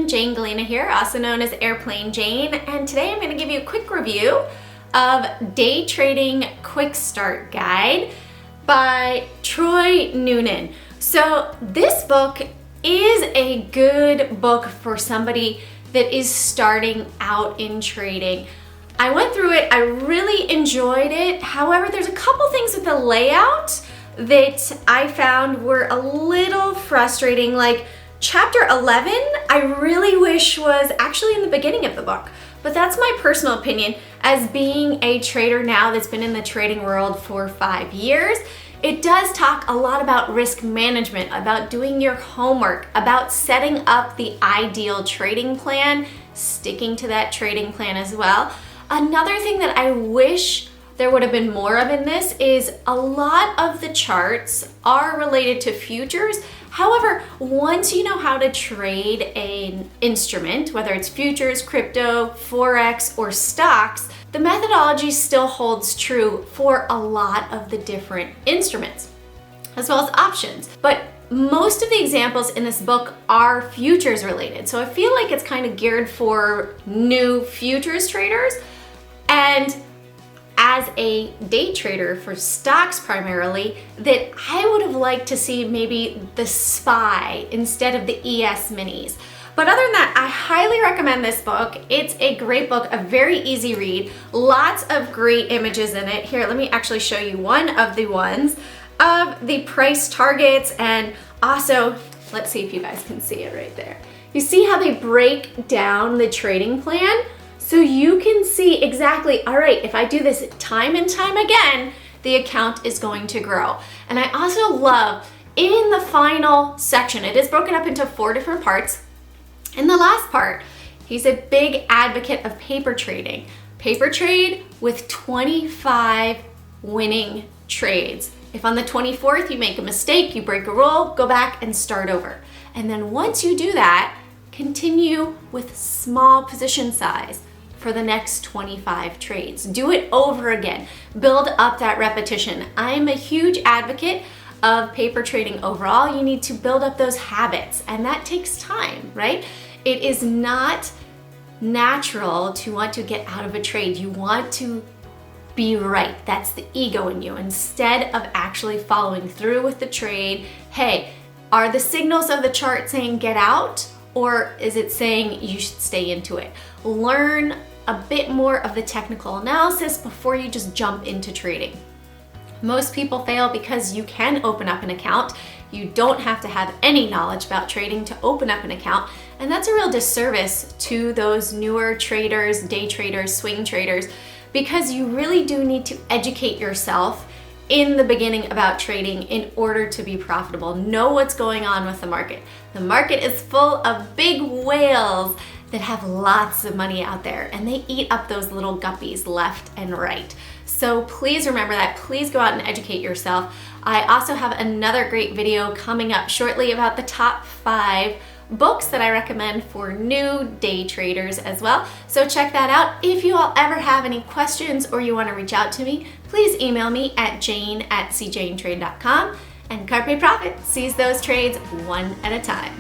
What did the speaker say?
everyone, Jane Galena here, also known as Airplane Jane, and today I'm going to give you a quick review of Day Trading Quikstart Guide by Troy Noonan. So this book is a good book for somebody that is starting out in trading. I went through it, I really enjoyed it. However, there's a couple things with the layout that I found were a little frustrating. Like chapter 11, I really wish was actually in the beginning of the book. But that's my personal opinion as being a trader now that's been in the trading world for 5 years. It does talk a lot about risk management, about doing your homework, about setting up the ideal trading plan, sticking to that trading plan as well. Another thing that I wish there would have been more of in this is a lot of the charts are related to futures. However, once you know how to trade an instrument, whether it's futures, crypto, forex, or stocks, the methodology still holds true for a lot of the different instruments, as well as options. But most of the examples in this book are futures related. So I feel like it's kind of geared for new futures traders. And as a day trader for stocks primarily, that I would have liked to see maybe the SPY instead of the ES minis. But other than that, I highly recommend this book. It's a great book, a very easy read, lots of great images in it. Here, let me actually show you one of the ones of the price targets, and also, let's see if you guys can see it right there. You see how they break down the trading plan? So you can see exactly, all right, if I do this time and time again, the account is going to grow. And I also love in the final section, it is broken up into 4 different parts. In the last part, he's a big advocate of paper trading. Paper trade with 25 winning trades. If on the 24th you make a mistake, you break a rule, go back and start over. And then once you do that, continue with small position size for the next 25 trades. Do it over again. Build up that repetition. I'm a huge advocate of paper trading overall. You need to build up those habits, and that takes time, right? It is not natural to want to get out of a trade. You want to be right. That's the ego in you. Instead of actually following through with the trade, hey, are the signals of the chart saying get out, or is it saying you should stay into it? Learn a bit more of the technical analysis before you just jump into trading. Most people fail because you can open up an account. You don't have to have any knowledge about trading to open up an account. And that's a real disservice to those newer traders, day traders, swing traders, because you really do need to educate yourself in the beginning about trading in order to be profitable. Know what's going on with the market. The market is full of big whales that have lots of money out there, and they eat up those little guppies left and right. So please remember that. Please go out and educate yourself. I also have another great video coming up shortly about the top 5 books that I recommend for new day traders as well. So check that out. If you all ever have any questions or you want to reach out to me, please email me at jane@cjanetrade.com. And Carpe Profit, seize those trades one at a time.